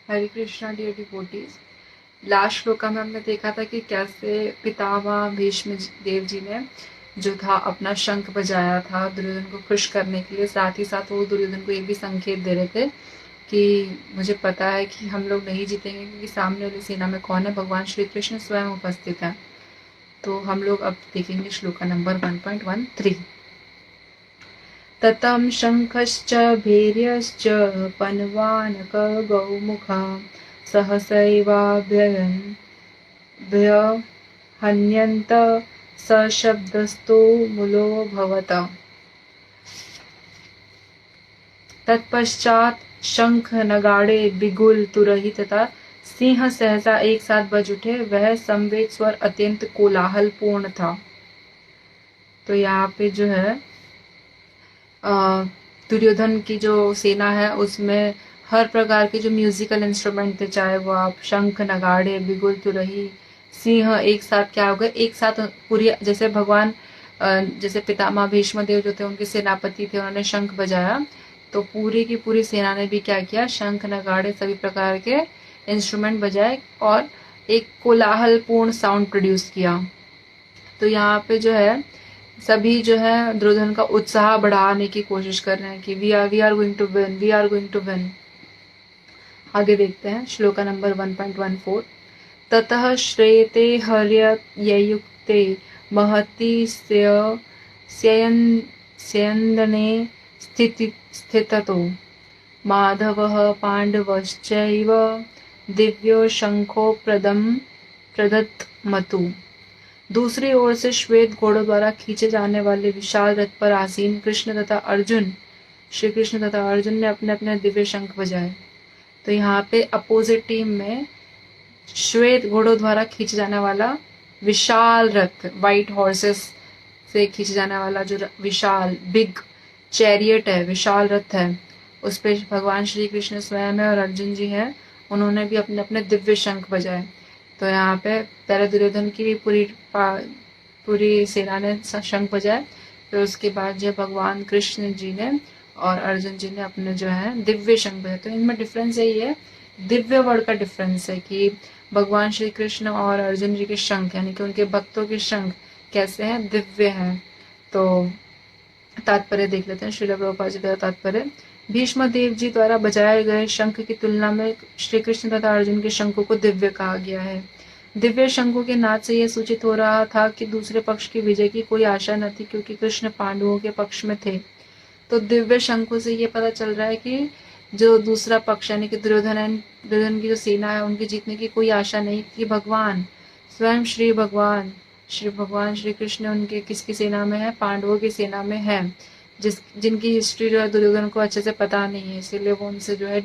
हरे Krishna dear devotees. Last shloka में हमने देखा था कि कैसे पितामह भीष्म देव जी ने जो था अपना शंख बजाया था दुर्योधन को खुश करने के लिए। साथ ही साथ वो दुर्योधन को ये भी संकेत दे रहे थे कि मुझे पता है कि हम लोग नहीं जीतेंगे क्योंकि सामने वाली सेना में कौन है, भगवान श्री कृष्ण स्वयं उपस्थित है। तो हम लोग अब देखेंगे श्लोका नंबर 1.13। ततं शङ्खश्च भैर्यश्च पन्वानकगौमुखा सहसैवाभ्यहन्यन्त सशब्दस्तो मूलोऽभवत्। तत्पश्चात शंख नगाड़े बिगुल तुरही तथा सिंह सहसा एक साथ बज उठे। वह संवेद स्वर अत्यंत कोलाहल पूर्ण था। तो यहाँ पे जो है दुर्योधन की जो सेना है उसमें हर प्रकार के जो म्यूजिकल इंस्ट्रूमेंट थे, चाहे वो आप शंख नगाड़े बिगुल तुरही सिंह, एक साथ क्या हो गए, एक साथ पूरी जैसे भगवान जैसे पितामह भीष्म देव जो थे उनके सेनापति थे, उन्होंने शंख बजाया तो पूरी की पूरी सेना ने भी क्या किया, शंख नगाड़े सभी प्रकार के इंस्ट्रूमेंट बजाए और एक कोलाहल पूर्ण साउंड प्रोड्यूस किया। तो यहाँ पे जो है सभी जो है दुर्योधन का उत्साह बढ़ाने की कोशिश कर रहे हैं कि we are going to win, we are going to win. आगे देखते हैं श्लोका नंबर 1.14। ततः श्रेते हर्ययुक्ते महति स्यन्दने स्थिततो माधवः पाण्डवश्चैव दिव्यो शंखो प्रदत्मतु। दूसरी ओर से श्वेत घोड़ों द्वारा खींचे जाने वाले विशाल रथ पर आसीन कृष्ण तथा अर्जुन, श्री कृष्ण तथा अर्जुन ने अपने अपने दिव्य शंख बजाए। तो यहाँ पे अपोजिट टीम में श्वेत घोड़ों द्वारा खींचे जाने वाला विशाल रथ, व्हाइट हॉर्सेस से खींचे जाने वाला जो विशाल बिग चैरियट है, विशाल रथ है, उस पे भगवान श्री कृष्ण स्वयं है और अर्जुन जी हैं, उन्होंने भी अपने अपने दिव्य शंख बजाए। तो यहाँ पे पहले दुर्योधन की पूरी सेना ने शंख बजाए, फिर उसके बाद जो भगवान कृष्ण जी ने और अर्जुन जी ने अपने जो है दिव्य शंख बजाए। तो इनमें डिफरेंस यही है, दिव्य वर्ड का डिफरेंस है कि भगवान श्री कृष्ण और अर्जुन जी के शंख यानी कि उनके भक्तों के शंख कैसे हैं, दिव्य हैं। तो तात्पर्य देख लेते हैं, श्रील प्रभुपाद जी का तात्पर्य। भीष्म देव जी द्वारा बजाए गए शंख की तुलना में श्री कृष्ण तथा अर्जुन के शंखों को दिव्य कहा गया है। दिव्य शंखों के नाद से यह सूचित हो रहा था कि दूसरे पक्ष की विजय की कोई आशा न थी क्योंकि कृष्ण पांडवों के पक्ष में थे। तो दिव्य शंखों से ये पता चल रहा है कि जो दूसरा पक्ष यानी कि दुर्योधन की जो सेना है उनकी जीतने की कोई आशा नहीं थी। भगवान स्वयं श्री भगवान श्री कृष्ण उनके किसकी सेना में है, पांडवों की सेना में है, जिनकी हिस्ट्री जो है दुर्योधन को अच्छे से पता नहीं है, इसीलिए वो उनसे जो है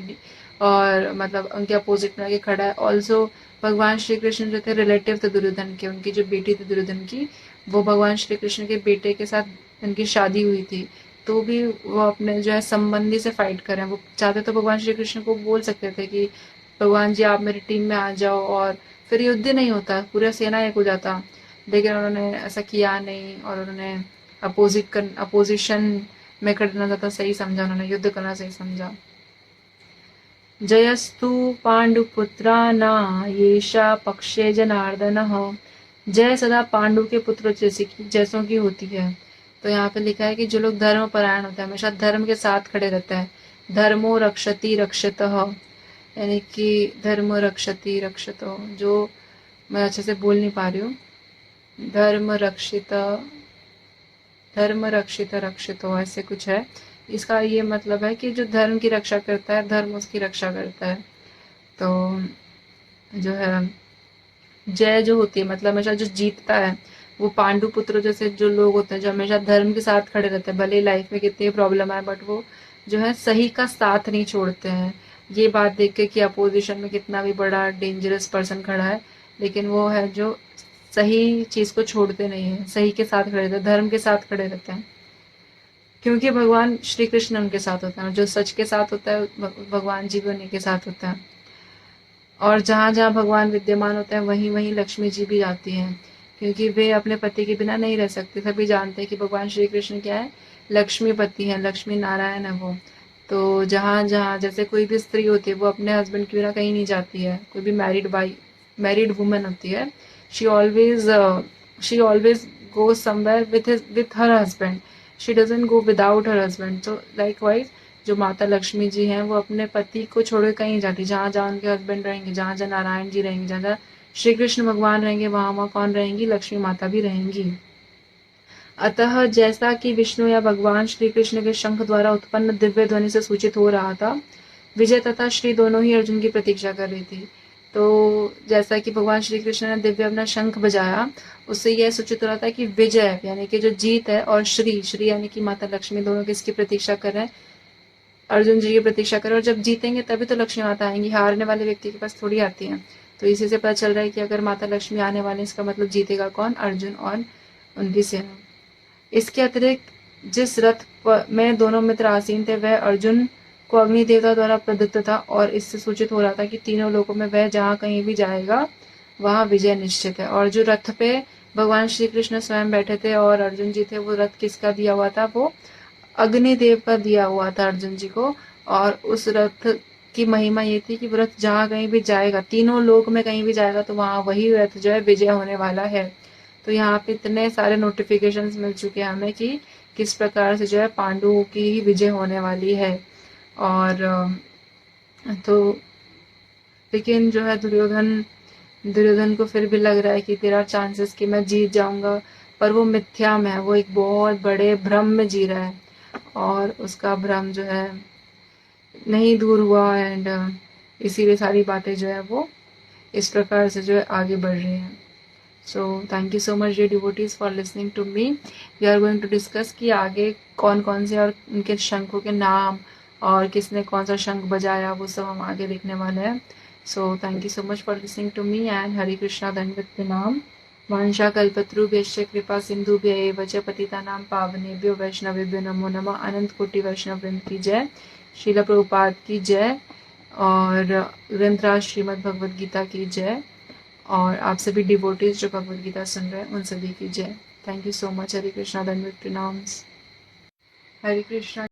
और मतलब उनके अपोजिट में आके खड़ा है। ऑल्सो भगवान श्री कृष्ण जो थे रिलेटिव थे दुर्योधन के, उनकी जो बेटी थी दुर्योधन की, वो भगवान श्री कृष्ण के बेटे के साथ उनकी शादी हुई थी। तो भी वो अपने जो है संबंधी से फाइट कर रहे हैं। वो चाहते तो भगवान श्री कृष्ण को बोल सकते थे कि भगवान जी आप मेरी टीम में आ जाओ और फिर युद्ध नहीं होता, पूरा सेना एक हो जाता, लेकिन उन्होंने ऐसा किया नहीं और उन्होंने अपोजिशन में करना ज़्यादा सही समझा, उन्होंने युद्ध करना सही समझा। जयस्तु पांडुपुत्राणायेषा पक्षे जनार्दनः। जय सदा पांडु के पुत्र जैसों की होती है। तो यहाँ पे लिखा है कि जो लोग धर्म परायण होते हैं, हमेशा धर्म के साथ खड़े रहते हैं। धर्मो रक्षति रक्षतः, यानी कि धर्म रक्षति रक्षतो, जो मैं अच्छे से बोल नहीं पा रही हूँ, धर्म रक्षित रक्षितो ऐसे कुछ है। इसका ये मतलब है कि जो धर्म की रक्षा करता है, धर्म उसकी रक्षा करता है। तो जो है जय जो होती है मतलब हमेशा जो जीतता है वो पांडु पुत्र जैसे जो लोग होते हैं जो हमेशा धर्म के साथ खड़े रहते हैं। भले लाइफ में कितनी प्रॉब्लम आए बट वो जो है सही का साथ नहीं छोड़ते हैं। ये बात देख के कि अपोजिशन में कितना भी बड़ा डेंजरस पर्सन खड़ा है, लेकिन वो है जो सही चीज को छोड़ते नहीं है, सही के साथ खड़े रहते हैं, धर्म के साथ खड़े रहते हैं, क्योंकि भगवान श्री कृष्ण उनके साथ होता है। जो सच के साथ होता है भगवान जी भी उन्हीं के साथ होता है। और जहाँ जहाँ भगवान विद्यमान होते हैं वहीं वहीं लक्ष्मी जी भी आती हैं, क्योंकि वे अपने पति के बिना नहीं रह सकते। सभी जानते हैं कि भगवान श्री कृष्ण क्या है, लक्ष्मीपति हैं, लक्ष्मी नारायण है वो। तो जहाँ जहाँ जैसे कोई भी स्त्री होती है वो अपने हस्बैंड के बिना कहीं नहीं जाती है, कोई भी मैरिड वुमेन होती है, she always goes somewhere with her husband, she doesn't go without her husband. तो लाइकवाइज जो माता लक्ष्मी जी हैं वो अपने पति को छोड़कर कहीं नहीं जाती, जहाँ जहाँ उनके हस्बैंड रहेंगे, जहाँ जहाँ नारायण जी रहेंगे, जहाँ जहाँ श्री कृष्ण भगवान रहेंगे, वहाँ वहाँ कौन रहेंगी, लक्ष्मी माता भी रहेंगी। अतः जैसा कि विष्णु या भगवान श्री कृष्ण के शंख द्वारा उत्पन्न दिव्य ध्वनि से सूचित हो रहा था, विजय तथा श्री दोनों ही अर्जुन की प्रतीक्षा कर रही थी। तो जैसा कि भगवान श्री कृष्ण ने दिव्य अपना शंख बजाया, उससे यह सूचित हो रहा था कि विजय यानी कि जो जीत है, और श्री श्री यानी कि माता लक्ष्मी, दोनों किसकी प्रतीक्षा कर रहे हैं, अर्जुन जी की प्रतीक्षा करें। और जब जीतेंगे तभी तो लक्ष्मी माता आएंगी, हारने वाले व्यक्ति के पास थोड़ी आती हैं। तो इसी से पता चल रहा है कि अगर माता लक्ष्मी आने वाली, इसका मतलब जीतेगा कौन, अर्जुन और उनकी सेना। इसके अतिरिक्त जिस रथ में दोनों मित्र आसीन थे वह अर्जुन को अग्नि देवता द्वारा प्रदत्त था, और इससे सूचित हो रहा था कि तीनों लोकों में वह जहाँ कहीं भी जाएगा वहाँ विजय निश्चित है। और जो रथ पे भगवान श्री कृष्ण स्वयं बैठे थे और अर्जुन जी थे, वो रथ किसका दिया हुआ था, वो अग्निदेव का दिया हुआ था अर्जुन जी को। और उस रथ की महिमा ये थी कि वो रथ जहाँ कहीं भी जाएगा, तीनों लोक में कहीं भी जाएगा, तो वहाँ वही रथ जो है विजय होने वाला है। तो यहाँ पे इतने सारे नोटिफिकेशंस मिल चुके हैं हमें कि किस प्रकार से जो है पांडवों की ही विजय होने वाली है। और तो लेकिन जो है दुर्योधन को फिर भी लग रहा है कि तेरा चांसेस कि मैं जीत जाऊंगा, पर वो मिथ्या में है, वो एक बहुत बड़े भ्रम में जी रहा है, और उसका भ्रम जो है नहीं दूर हुआ। एंड इसीलिए सारी बातें जो है वो इस प्रकार से जो है आगे बढ़ रही हैं। So thank you so much dear devotees for listening to me. We are going to discuss कि आगे कौन कौन से और उनके शंखों के नाम और किसने कौन सा शंख बजाया, वो सब हम आगे देखने वाले हैं। So thank you so much for listening to me and Hare Krishna दंडवत प्रणाम। वांशा कल्पतरुभ्यश्च कृपा सिंधुभ्य एव च पतितानां पावनेभ्यो वैष्णवेभ्यो नमो नमः। अनंत कोटि वैष्णव वृंद की जय, श्रील प्रभुपाद की जय, और ग्रंथराज श्रीमद् भगवद गीता की जय, और आप सभी डिवोटीज जो भगवद गीता सुन रहे हैं उन सभी की जय। Thank you so much. Hare Krishna दंडवत प्रणाम। हरे कृष्णा।